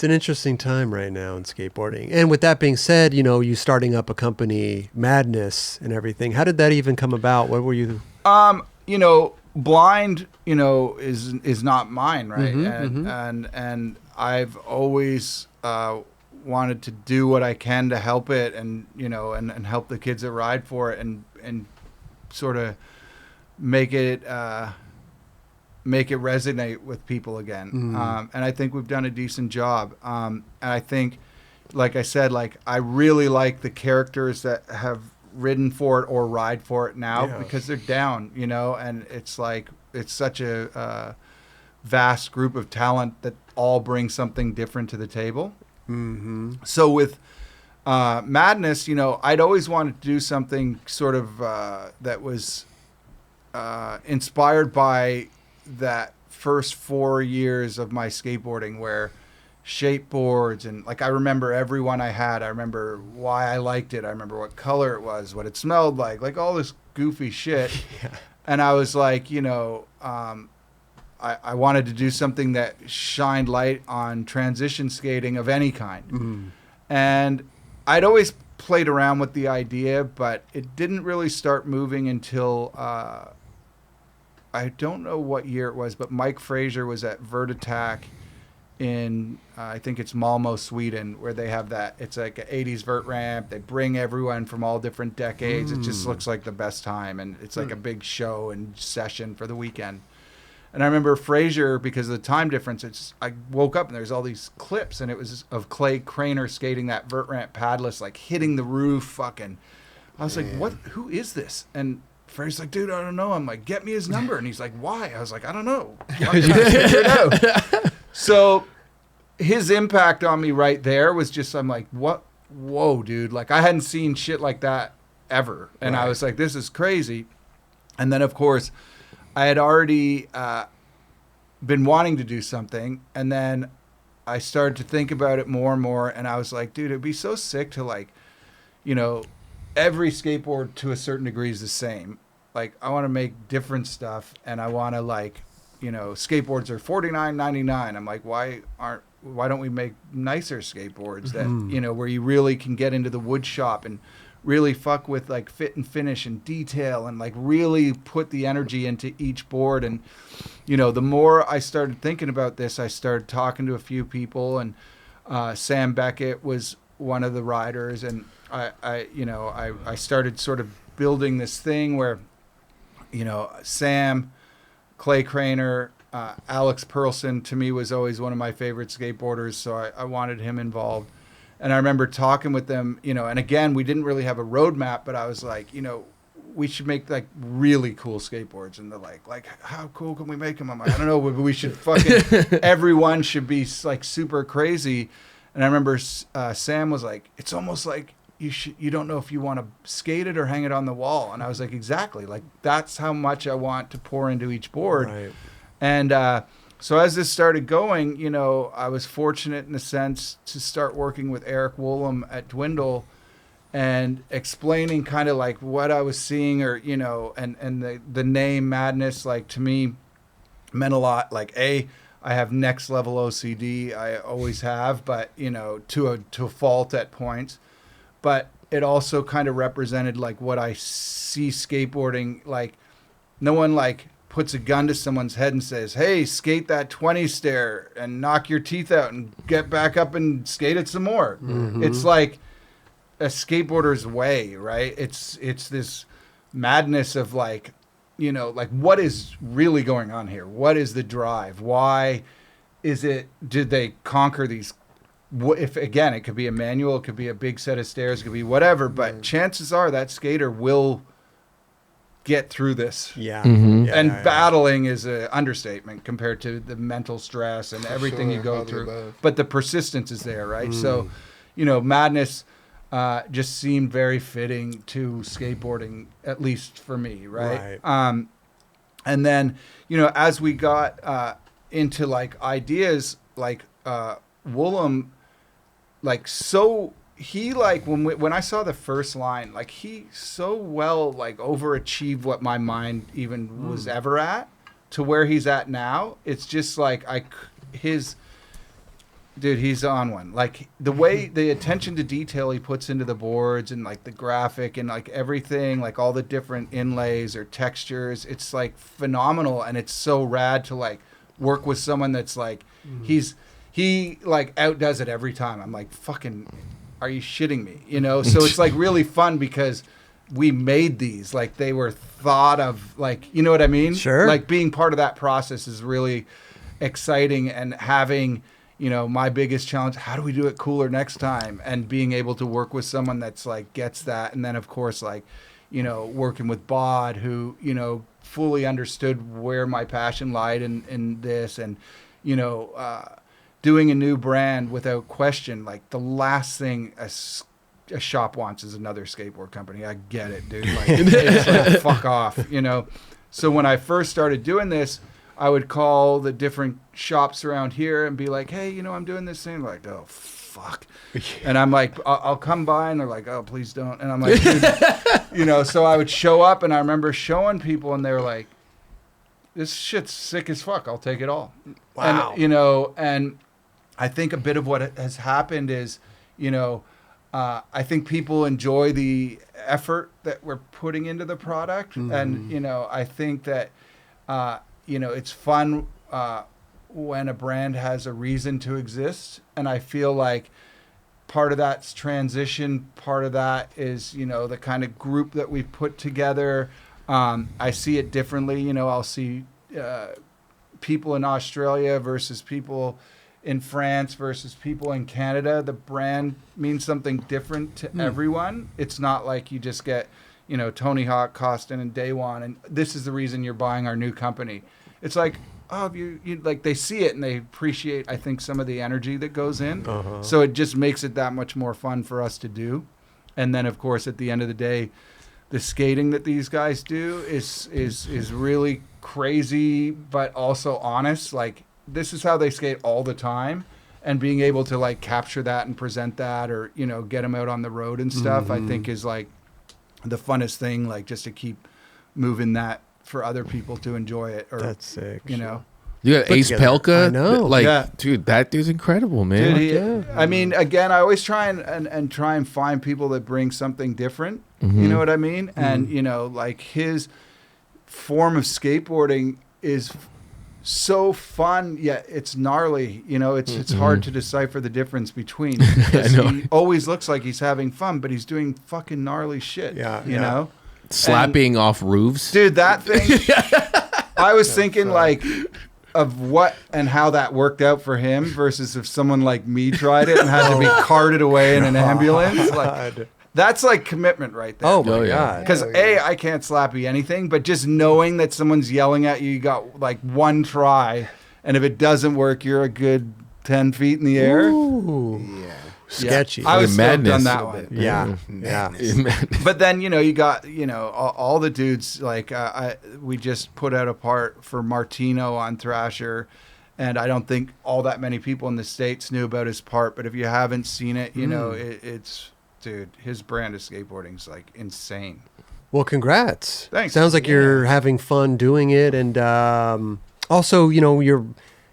It's an interesting time right now in skateboarding. And with that being said, you know, you starting up a company, Madness and everything. How did that even come about? What were you? You know, blind, you know, is not mine, right? Mm-hmm, And I've always wanted to do what I can to help it, and you know, and help the kids that ride for it, and sort of make it resonate with people again. And I think we've done a decent job. And I think, like I said, like I really like the characters that have ridden for it or ride for it now, because they're down, you know, and it's like, it's such a vast group of talent that all bring something different to the table. So with Madness, you know, I'd always wanted to do something sort of that was inspired by that first 4 years of my skateboarding, where Skateboards, and like I remember every one I had. I remember why I liked it. I remember what color it was, what it smelled like all this goofy shit. And I was like, you know, I wanted to do something that shined light on transition skating of any kind. And I'd always played around with the idea, but it didn't really start moving until I don't know what year it was, but Mike Fraser was at Vert Attack in I think it's Malmo, Sweden, where they have that. It's like an 80s vert ramp. They bring everyone from all different decades. It just looks like the best time, and it's like a big show and session for the weekend. And I remember Fraser, because of the time difference, I woke up and there's all these clips, and it was of Clay Craner skating that vert ramp padless, like hitting the roof, fucking. I was like, what? Who is this? And Fraser's like, dude, I don't know. I'm like, get me his number. And he's like, why? I was like, I don't know. I'm trying to figure it out. So his impact on me right there was just, I'm like, what? Whoa, dude. Like, I hadn't seen shit like that ever. And I was like, this is crazy. And then, of course, I had already been wanting to do something. And then I started to think about it more and more. And I was like, dude, it'd be so sick to, like, you know, every skateboard to a certain degree is the same. Like, I want to make different stuff, and I want to, like, you know, skateboards are $49.99. I'm like, why don't we make nicer skateboards that, you know, where you really can get into the wood shop and really fuck with like fit and finish and detail, and like really put the energy into each board. And, you know, the more I started thinking about this, I started talking to a few people, and Sam Beckett was one of the riders. And I started sort of building this thing where, you know, Sam, Clay Craner, Alex Perlson, to me, was always one of my favorite skateboarders, so I wanted him involved. And I remember talking with them, you know, and again, we didn't really have a roadmap, but I was like, you know, we should make like really cool skateboards. And they're like, how cool can we make them? I'm like, I don't know, but we should fucking, everyone should be like super crazy. And I remember Sam was like, it's almost like you don't know if you want to skate it or hang it on the wall. And I was like, exactly. Like, that's how much I want to pour into each board. Right. And so as this started going, you know, I was fortunate in a sense to start working with Eric Woolham at Dwindle and explaining kind of like what I was seeing, or, you know, and the name Madness, like, to me meant a lot. Like, I have next level OCD. I always have, but, you know, to a fault at points. But it also kind of represented like what I see skateboarding. Like, no one like puts a gun to someone's head and says, hey, skate that 20 stair and knock your teeth out and get back up and skate it some more. It's like a skateboarder's way, right? It's this madness of like, you know, like, what is really going on here? What is the drive? Why is it, did they conquer these? If, again, it could be a manual, it could be a big set of stairs, it could be whatever, but chances are that skater will get through this. Battling is an understatement compared to the mental stress and everything you go through. But the persistence is there, right? So, you know, Madness just seemed very fitting to skateboarding, at least for me, right? And then, you know, as we got into like ideas, like Woolham, like, so he, like, when I saw the first line, like, he so well like overachieved what my mind even was ever at to where he's at now. It's just like his Dude, he's on one. Like the way the attention to detail he puts into the boards and like the graphic and like everything, like all the different inlays or textures, it's like phenomenal. And it's so rad to like work with someone that's like, he like outdoes it every time. I'm like, fucking, are you shitting me? You know? So it's like really fun because we made these, like they were thought of, like, you know what I mean? Sure. Like being part of that process is really exciting, and having, you know, my biggest challenge, how do we do it cooler next time? And being able to work with someone that's like gets that. And then of course, like, you know, working with Bod, who, you know, fully understood where my passion lied in this, and, you know, doing a new brand without question. Like the last thing a shop wants is another skateboard company. I get it, dude. Like, it's like, fuck off, you know? So when I first started doing this, I would call the different shops around here and be like, hey, you know, I'm doing this thing. Like, oh, fuck. And I'm like, I'll come by, and they're like, oh, please don't. And I'm like, dude, you know, so I would show up, and I remember showing people, and they were like, this shit's sick as fuck. I'll take it all. Wow. And, you know, and I think a bit of what has happened is, you know, I think people enjoy the effort that we're putting into the product. And, you know, I think that, you know, it's fun when a brand has a reason to exist. And I feel like part of that's transition. Part of that is, you know, the kind of group that we've put together. I see it differently. You know, I'll see people in Australia versus people in France versus people in Canada. The brand means something different to everyone. It's not like you just get, you know, Tony Hawk, Costin, and Day One, and this is the reason you're buying our new company. It's like, oh, you like, they see it and they appreciate, I think, some of the energy that goes in. So it just makes it that much more fun for us to do. And then, of course, at the end of the day, the skating that these guys do is really crazy, but also honest. Like, this is how they skate all the time. And being able to like capture that and present that, or, you know, get them out on the road and stuff, I think is like the funnest thing, like just to keep moving that for other people to enjoy it. Or That's sick. You know, You got Ace Pelka. I know. Like, Yeah. dude, that dude's incredible, man. dude, I mean, again, I always try and try and find people that bring something different. You know what I mean? And, you know, like his form of skateboarding is so fun, yet it's gnarly. You know, it's hard to decipher the difference between. Because he always looks like he's having fun, but he's doing fucking gnarly shit. Yeah, you yeah. know, Slapping off roofs. dude, that thing. I was thinking like of what and how that worked out for him versus if someone like me tried it and had to be carted away in an ambulance. Like, that's like commitment right there. Oh my Oh, yeah. God. Because I can't slappy anything, but just knowing that someone's yelling at you, you got like one try, and if it doesn't work, you're a good 10 feet in the air. Ooh. Yeah. Sketchy. I was stoked Madness. on that one. Yeah. Yeah. But then, you know, you got, you know, all the dudes, like we just put out a part for Martino on Thrasher, and I don't think all that many people in the States knew about his part, but if you haven't seen it, you know, it's, dude, his brand of skateboarding is like insane. Well, congrats. Thanks. Sounds like you're having fun doing it. And also, you know,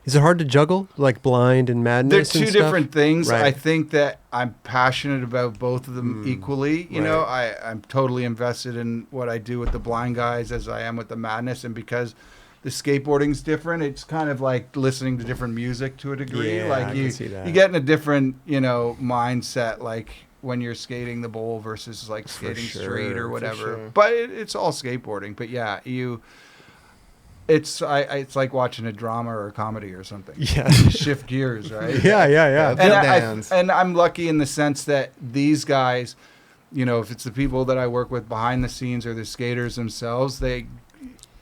is it hard to juggle, like Blind and They're Madness? two and stuff? different things. Right. I think that I'm passionate about both of them equally. You know, I'm totally invested in what I do with the Blind guys as I am with the Madness. And because the skateboarding's different, it's kind of like listening to different music to a degree. Yeah, like I you, can see that. you get in a different, you know, mindset, like when you're skating the bowl versus like skating straight or whatever. sure. But it's all skateboarding. But yeah, it's like watching a drama or a comedy or something. Yeah. You shift gears, right? Yeah. And I'm lucky in the sense that these guys, you know, if it's the people that I work with behind the scenes or the skaters themselves, they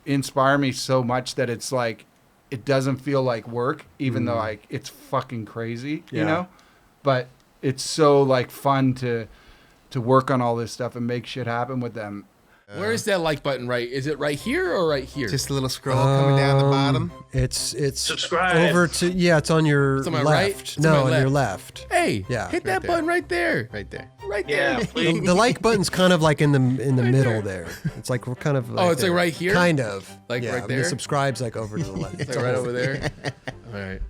inspire me so much that it's like, it doesn't feel like work, even though it's fucking crazy, you know? But it's so like fun to work on all this stuff and make shit happen with them. Where is that like button? Right? Is it right here or right here? Just a little scroll coming down the bottom. It's Subscribe. over to it's on your It's on my left. right? It's on No, my on your left. left. Hey, Yeah. hit Right that there. button right there. Right there. Right Yeah, there. please. The like button's kind of like in the middle there. It's like we're kind of like it's like there. right here? Kind of. Like yeah, right The there? subscribe's like over to the left. Like right over there. All right.